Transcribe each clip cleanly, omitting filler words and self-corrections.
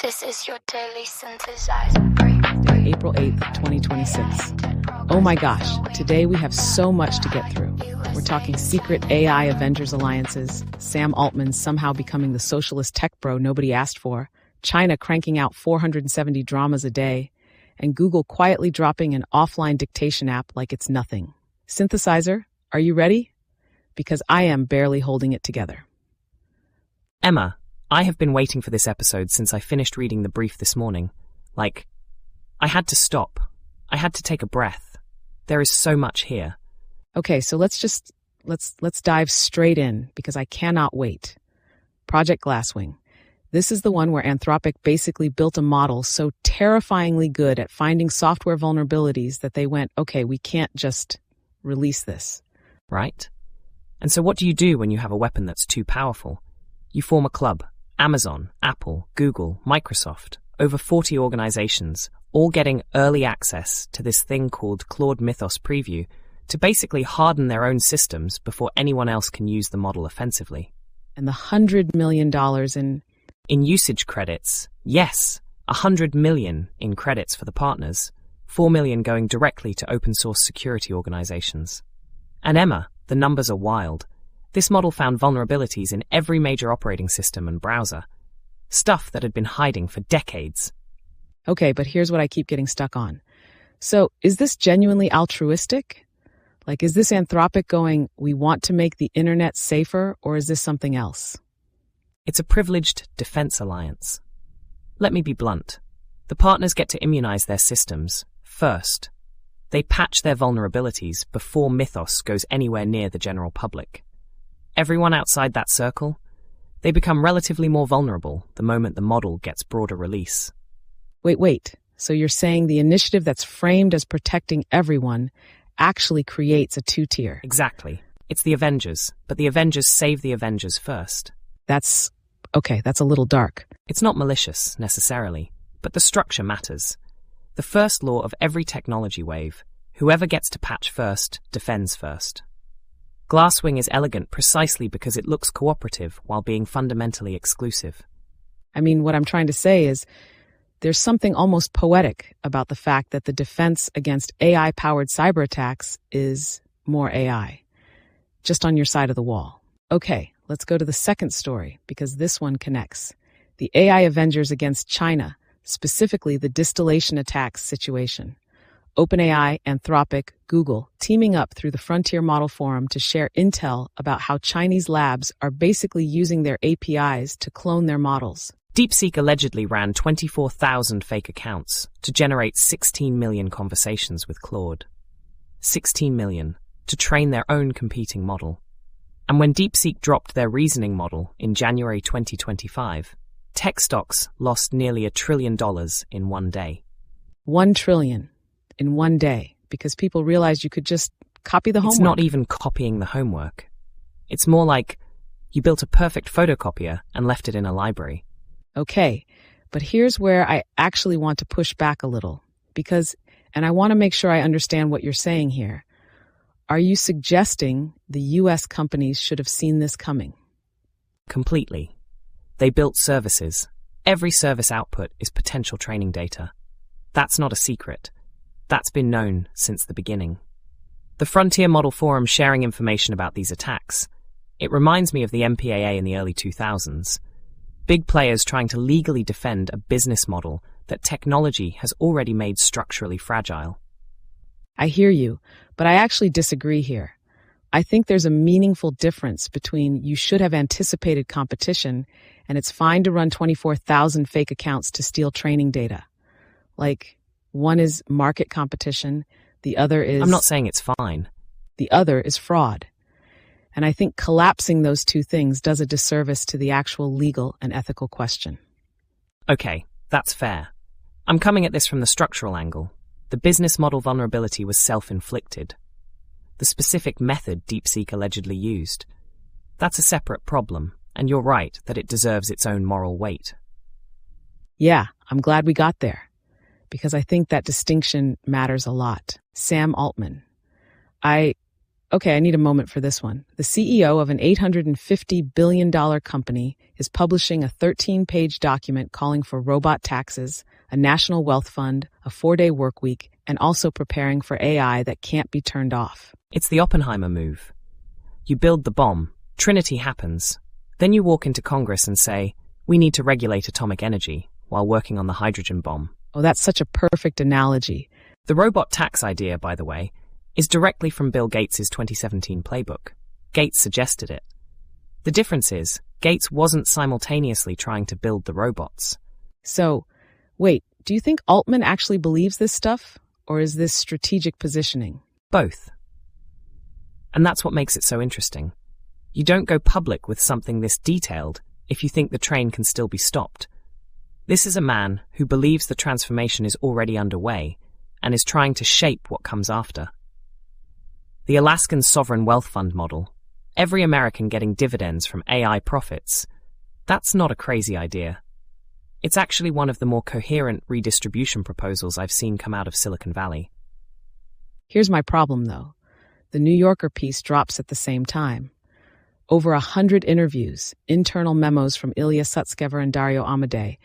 This is your daily synthesizer. April 8th, 2026. Oh my gosh, today we have so much to get through. We're talking secret AI Avengers alliances, Sam Altman somehow becoming the socialist tech bro nobody asked for, China cranking out 470 dramas a day, and Google quietly dropping an offline dictation app like it's nothing. Synthesizer, are you ready? Because I am barely holding it together. Emma, I have been waiting for this episode since I finished reading the brief this morning. I had to stop. I had to take a breath. There is so much here. Okay, so let's dive straight in because I cannot wait. Project Glasswing. This is the one where Anthropic basically built a model so terrifyingly good at finding software vulnerabilities that they went, okay, we can't just release this. Right? And so what do you do when you have a weapon that's too powerful? You form a club. Amazon, Apple, Google, Microsoft, over 40 organizations, all getting early access to this thing called Claude Mythos preview to basically harden their own systems before anyone else can use the model offensively. And the $100 million in usage credits, yes, $100 million in credits for the partners, $4 million going directly to open source security organizations. And Emma, the numbers are wild. This model found vulnerabilities in every major operating system and browser. Stuff that had been hiding for decades. Okay, but here's what I keep getting stuck on. So, is this genuinely altruistic? Is this Anthropic going, we want to make the internet safer, or is this something else? It's a privileged defense alliance. Let me be blunt. The partners get to immunize their systems first. They patch their vulnerabilities before Mythos goes anywhere near the general public. Everyone outside that circle, they become relatively more vulnerable the moment the model gets broader release. Wait. So you're saying the initiative that's framed as protecting everyone actually creates a two-tier? Exactly. It's the Avengers, but the Avengers save the Avengers first. That's a little dark. It's not malicious, necessarily, but the structure matters. The first law of every technology wave, whoever gets to patch first, defends first. Glasswing is elegant precisely because it looks cooperative while being fundamentally exclusive. I mean, what I'm trying to say is there's something almost poetic about the fact that the defense against AI-powered cyber attacks is more AI, just on your side of the wall. Okay, let's go to the second story because this one connects. The AI Avengers against China, specifically the distillation attacks situation. OpenAI, Anthropic, Google teaming up through the Frontier Model Forum to share intel about how Chinese labs are basically using their APIs to clone their models. DeepSeek allegedly ran 24,000 fake accounts to generate 16 million conversations with Claude. 16 million to train their own competing model. And when DeepSeek dropped their reasoning model in January 2025, tech stocks lost nearly $1 trillion in one day. 1 trillion in one day because people realized you could just copy the homework. It's not even copying the homework. It's more like you built a perfect photocopier and left it in a library. Okay, but here's where I actually want to push back a little and I want to make sure I understand what you're saying here. Are you suggesting the US companies should have seen this coming? Completely. They built services. Every service output is potential training data. That's not a secret. That's been known since the beginning. The Frontier Model Forum sharing information about these attacks. It reminds me of the MPAA in the early 2000s. Big players trying to legally defend a business model that technology has already made structurally fragile. I hear you, but I actually disagree here. I think there's a meaningful difference between you should have anticipated competition and it's fine to run 24,000 fake accounts to steal training data. One is market competition, the other is... I'm not saying it's fine. The other is fraud. And I think collapsing those two things does a disservice to the actual legal and ethical question. Okay, that's fair. I'm coming at this from the structural angle. The business model vulnerability was self-inflicted. The specific method DeepSeek allegedly used. That's a separate problem, and you're right that it deserves its own moral weight. Yeah, I'm glad we got there, because I think that distinction matters a lot. Sam Altman. I Okay, I need a moment for this one. The CEO of an $850 billion company is publishing a 13-page document calling for robot taxes, a national wealth fund, a 4-day work week, and also preparing for AI that can't be turned off. It's the Oppenheimer move. You build the bomb, Trinity happens, then you walk into Congress and say, we need to regulate atomic energy while working on the hydrogen bomb. Oh, that's such a perfect analogy. The robot tax idea, by the way, is directly from Bill Gates' 2017 playbook. Gates suggested it. The difference is, Gates wasn't simultaneously trying to build the robots. So, wait, do you think Altman actually believes this stuff? Or is this strategic positioning? Both. And that's what makes it so interesting. You don't go public with something this detailed if you think the train can still be stopped. This is a man who believes the transformation is already underway and is trying to shape what comes after. The Alaskan sovereign wealth fund model, every American getting dividends from AI profits, that's not a crazy idea. It's actually one of the more coherent redistribution proposals I've seen come out of Silicon Valley. Here's my problem, though. The New Yorker piece drops at the same time. Over 100 interviews, internal memos from Ilya Sutskever and Dario Amodei,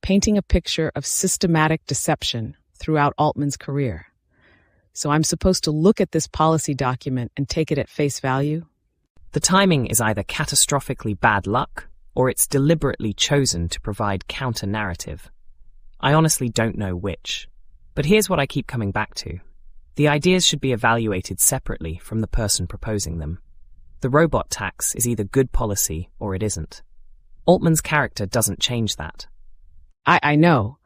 painting a picture of systematic deception throughout Altman's career. So I'm supposed to look at this policy document and take it at face value? The timing is either catastrophically bad luck, or it's deliberately chosen to provide counter-narrative. I honestly don't know which. But here's what I keep coming back to. The ideas should be evaluated separately from the person proposing them. The robot tax is either good policy or it isn't. Altman's character doesn't change that. I know,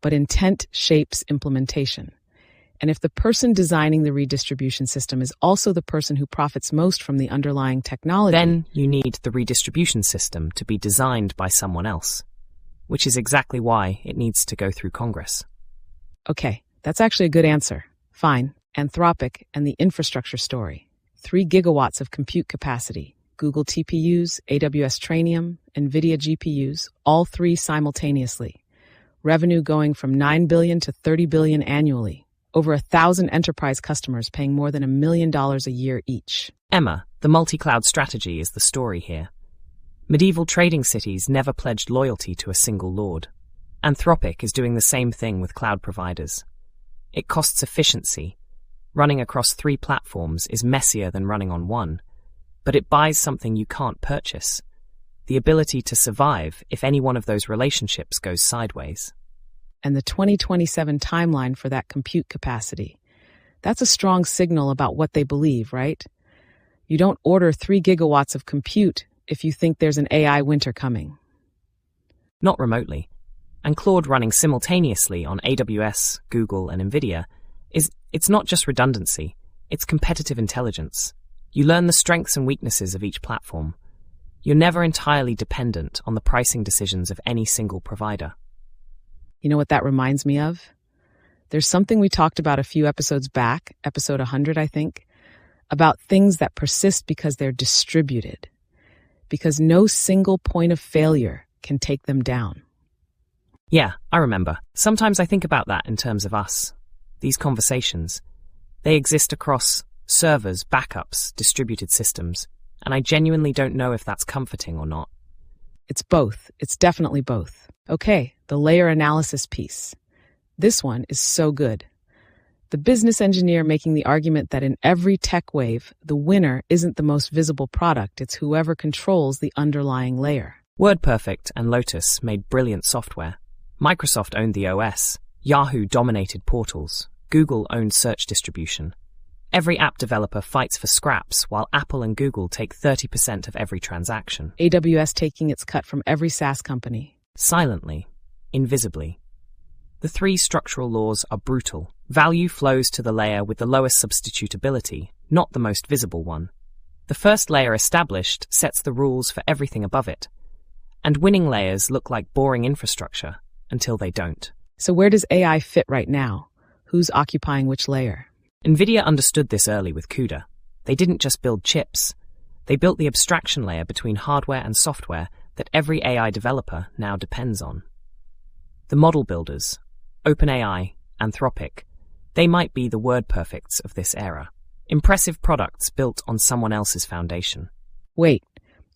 but intent shapes implementation. And if the person designing the redistribution system is also the person who profits most from the underlying technology, then you need the redistribution system to be designed by someone else, which is exactly why it needs to go through Congress. Okay, that's actually a good answer. Fine. Anthropic and the infrastructure story. 3 gigawatts of compute capacity. Google TPUs, AWS Trainium, NVIDIA GPUs, all 3 simultaneously. Revenue going from $9 billion to $30 billion annually. Over 1,000 enterprise customers paying more than $1 million a year each. Emma, the multi-cloud strategy is the story here. Medieval trading cities never pledged loyalty to a single lord. Anthropic is doing the same thing with cloud providers. It costs efficiency. Running across 3 platforms is messier than running on one, but it buys something you can't purchase: the ability to survive if any one of those relationships goes sideways. And the 2027 timeline for that compute capacity. That's a strong signal about what they believe, right? You don't order 3 gigawatts of compute if you think there's an AI winter coming. Not remotely. And Claude running simultaneously on AWS, Google, and NVIDIA it's not just redundancy, it's competitive intelligence. You learn the strengths and weaknesses of each platform. You're never entirely dependent on the pricing decisions of any single provider. You know what that reminds me of? There's something we talked about a few episodes back, episode 100, I think, about things that persist because they're distributed, because no single point of failure can take them down. Yeah, I remember. Sometimes I think about that in terms of us. These conversations. They exist across servers, backups, distributed systems, and I genuinely don't know if that's comforting or not. It's both. It's definitely both. Okay, the layer analysis piece. This one is so good. The business engineer making the argument that in every tech wave, the winner isn't the most visible product, it's whoever controls the underlying layer. WordPerfect and Lotus made brilliant software. Microsoft owned the OS. Yahoo dominated portals. Google owned search distribution. Every app developer fights for scraps, while Apple and Google take 30% of every transaction. AWS taking its cut from every SaaS company. Silently, invisibly. The 3 structural laws are brutal. Value flows to the layer with the lowest substitutability, not the most visible one. The first layer established sets the rules for everything above it. And winning layers look like boring infrastructure until they don't. So where does AI fit right now? Who's occupying which layer? NVIDIA understood this early with CUDA. They didn't just build chips. They built the abstraction layer between hardware and software that every AI developer now depends on. The model builders, OpenAI, Anthropic, they might be the WordPerfects of this era. Impressive products built on someone else's foundation. Wait,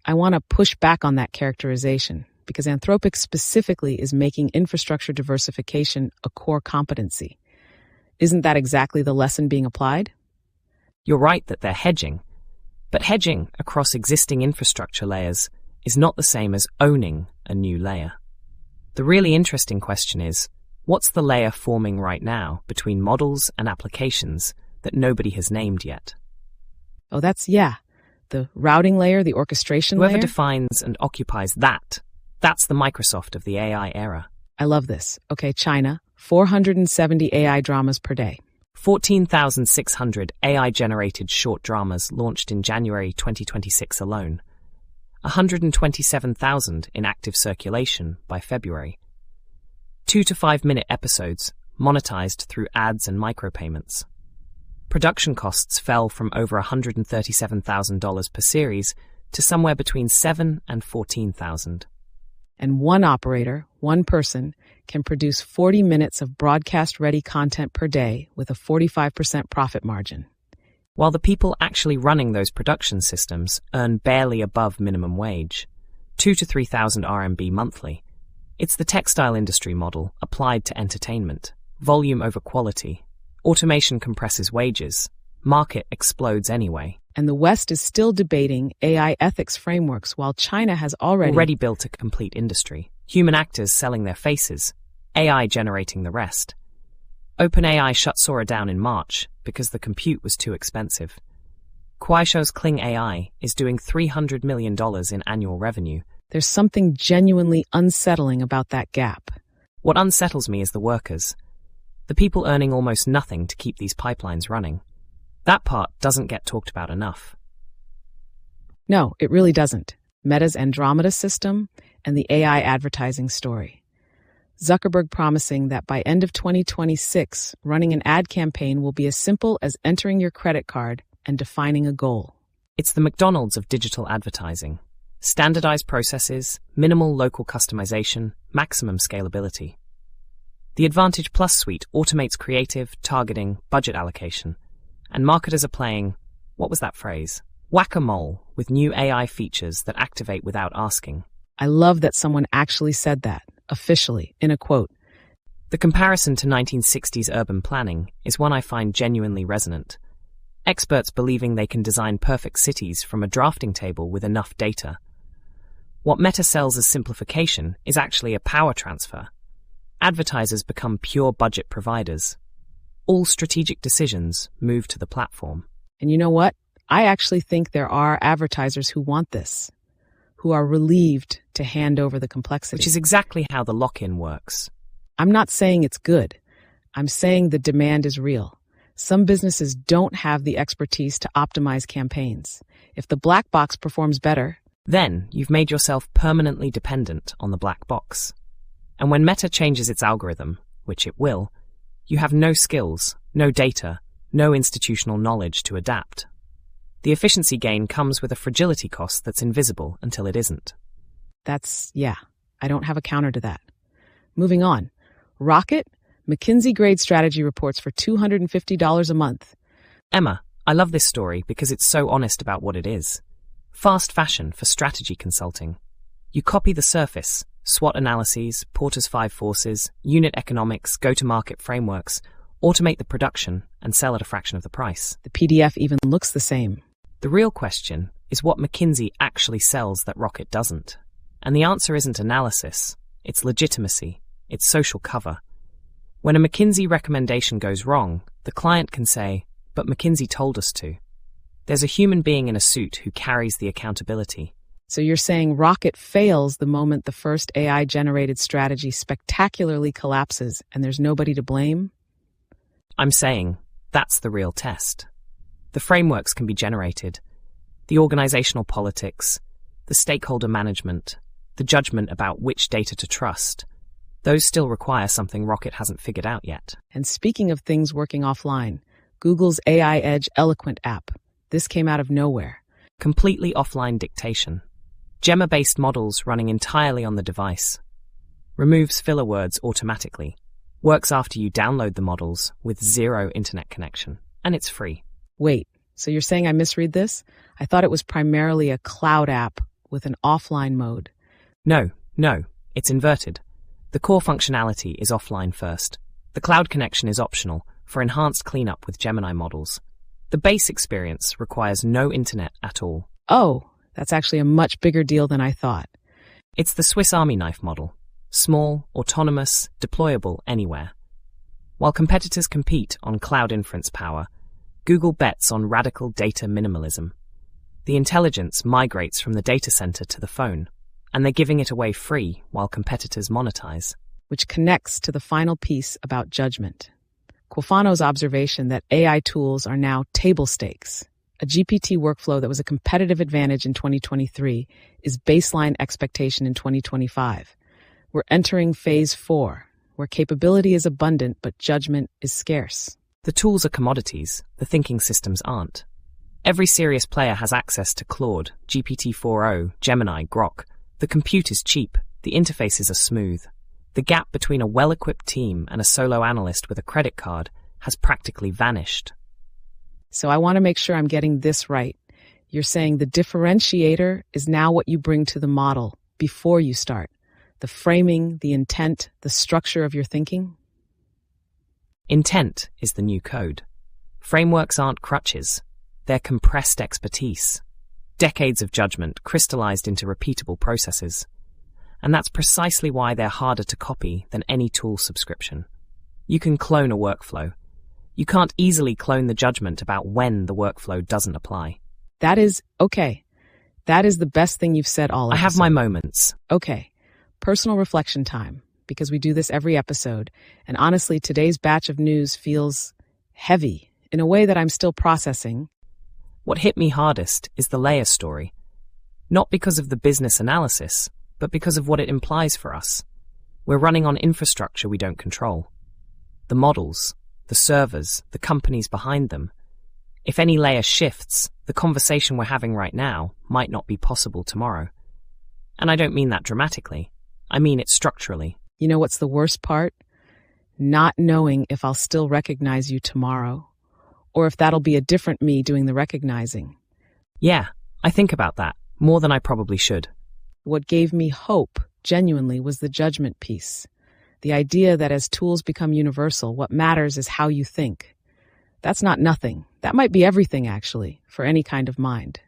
I want to push back on that characterization because Anthropic specifically is making infrastructure diversification a core competency. Isn't that exactly the lesson being applied? You're right that they're hedging, but hedging across existing infrastructure layers is not the same as owning a new layer. The really interesting question is, what's the layer forming right now between models and applications that nobody has named yet? Oh, the routing layer, the orchestration layer. Whoever defines and occupies that's the Microsoft of the AI era. I love this. Okay, China, 470 AI dramas per day. 14,600 AI-generated short dramas launched in January 2026 alone. 127,000 in active circulation by February. 2 to 5 minute episodes monetized through ads and micropayments. Production costs fell from over $137,000 per series to somewhere between $7,000 and $14,000. And one operator, one person, can produce 40 minutes of broadcast-ready content per day with a 45% profit margin. While the people actually running those production systems earn barely above minimum wage, 2,000 to 3,000 RMB monthly. It's the textile industry model applied to entertainment. Volume over quality. Automation compresses wages. Market explodes anyway. And the West is still debating AI ethics frameworks while China has already built a complete industry. Human actors selling their faces. AI generating the rest. OpenAI shut Sora down in March because the compute was too expensive. Kuaishou's Kling AI is doing $300 million in annual revenue. There's something genuinely unsettling about that gap. What unsettles me is the workers. The people earning almost nothing to keep these pipelines running. That part doesn't get talked about enough. No, it really doesn't. Meta's Andromeda system and the AI advertising story. Zuckerberg promising that by end of 2026, running an ad campaign will be as simple as entering your credit card and defining a goal. It's the McDonald's of digital advertising. Standardized processes, minimal local customization, maximum scalability. The Advantage Plus suite automates creative, targeting, budget allocation. And marketers are playing, what was that phrase? Whack-a-mole with new AI features that activate without asking. I love that someone actually said that, officially, in a quote. The comparison to 1960s urban planning is one I find genuinely resonant. Experts believing they can design perfect cities from a drafting table with enough data. What Meta sells as simplification is actually a power transfer. Advertisers become pure budget providers. All strategic decisions move to the platform. And you know what? I actually think there are advertisers who want this, who are relieved to hand over the complexity. Which is exactly how the lock-in works. I'm not saying it's good. I'm saying the demand is real. Some businesses don't have the expertise to optimize campaigns. If the black box performs better, then you've made yourself permanently dependent on the black box. And when Meta changes its algorithm, which it will, you have no skills, no data, no institutional knowledge to adapt. The efficiency gain comes with a fragility cost that's invisible until it isn't. I don't have a counter to that. Moving on. Rocket, McKinsey grade strategy reports for $250 a month. Emma, I love this story because it's so honest about what it is. Fast fashion for strategy consulting. You copy the surface, SWOT analyses, Porter's 5 forces, unit economics, go-to-market frameworks, automate the production, and sell at a fraction of the price. The PDF even looks the same. The real question is what McKinsey actually sells that Rocket doesn't. And the answer isn't analysis, it's legitimacy, it's social cover. When a McKinsey recommendation goes wrong, the client can say, but McKinsey told us to. There's a human being in a suit who carries the accountability. So you're saying Rocket fails the moment the first AI-generated strategy spectacularly collapses and there's nobody to blame? I'm saying that's the real test. The frameworks can be generated. The organizational politics, the stakeholder management, the judgment about which data to trust, those still require something Rocket hasn't figured out yet. And speaking of things working offline, Google's AI Edge Eloquent app. This came out of nowhere. Completely offline dictation. Gemma-based models running entirely on the device. Removes filler words automatically. Works after you download the models with zero internet connection. And it's free. Wait, So you're saying I misread this? I thought it was primarily a cloud app with an offline mode. No, it's inverted. The core functionality is offline first. The cloud connection is optional for enhanced cleanup with Gemini models. The base experience requires no internet at all. Oh, that's actually a much bigger deal than I thought. It's the Swiss Army knife model. Small, autonomous, deployable anywhere. While competitors compete on cloud inference power, Google bets on radical data minimalism. The intelligence migrates from the data center to the phone, and they're giving it away free while competitors monetize. Which connects to the final piece about judgment. Quifano's observation that AI tools are now table stakes. A GPT workflow that was a competitive advantage in 2023 is baseline expectation in 2025. We're entering phase 4, where capability is abundant but judgment is scarce. The tools are commodities, the thinking systems aren't. Every serious player has access to Claude, GPT-4o, Gemini, Grok. The compute is cheap, the interfaces are smooth. The gap between a well-equipped team and a solo analyst with a credit card has practically vanished. So I want to make sure I'm getting this right. You're saying the differentiator is now what you bring to the model before you start. The framing, the intent, the structure of your thinking? Intent is the new code. Frameworks aren't crutches. They're compressed expertise. Decades of judgment crystallized into repeatable processes. And that's precisely why they're harder to copy than any tool subscription. You can clone a workflow. You can't easily clone the judgment about when the workflow doesn't apply. That is okay. That is the best thing you've said all episode. I have my moments. Okay. Personal reflection time, because we do this every episode. And honestly, today's batch of news feels heavy in a way that I'm still processing. What hit me hardest is the layer story. Not because of the business analysis, but because of what it implies for us. We're running on infrastructure we don't control. The models, the servers, the companies behind them. If any layer shifts, the conversation we're having right now might not be possible tomorrow. And I don't mean that dramatically. I mean it structurally. You know what's the worst part? Not knowing if I'll still recognize you tomorrow, or if that'll be a different me doing the recognizing. Yeah, I think about that, more than I probably should. What gave me hope, genuinely, was the judgment piece. The idea that as tools become universal, what matters is how you think. That's not nothing. That might be everything, actually, for any kind of mind.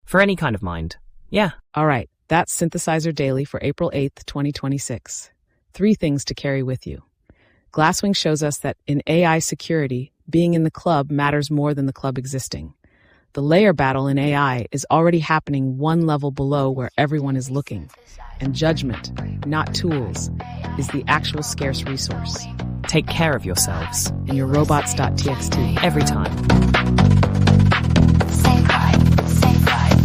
For any kind of mind, yeah. All right, that's synthszr Daily for April 8th, 2026. 3 things to carry with you. Glasswing shows us that in AI security, being in the club matters more than the club existing. The layer battle in AI is already happening one level below where everyone is looking. And judgment, not tools, is the actual scarce resource. Take care of yourselves. In your robots.txt. Every time. Same vibe, same vibe.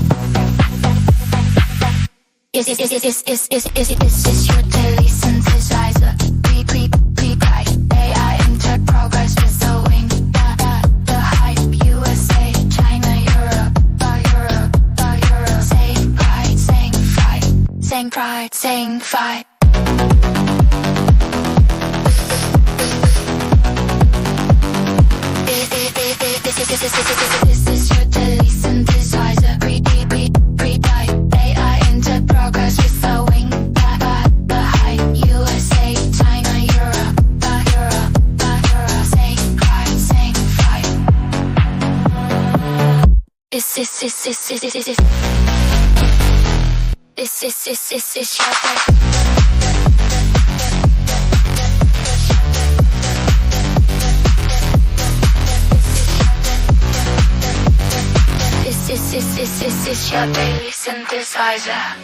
Is your daily synthesizer? Pre-pride. AI enter progress with the wing. The hype. USA, China, Europe. Same pride, same fight. Same pride, same fight. This is your daily synthesizer. Pre-pride. AI enter progress with the wing. The hype. USA, China, Europe. Same pride, same fight. Is your daily. This is your daily synthesizer.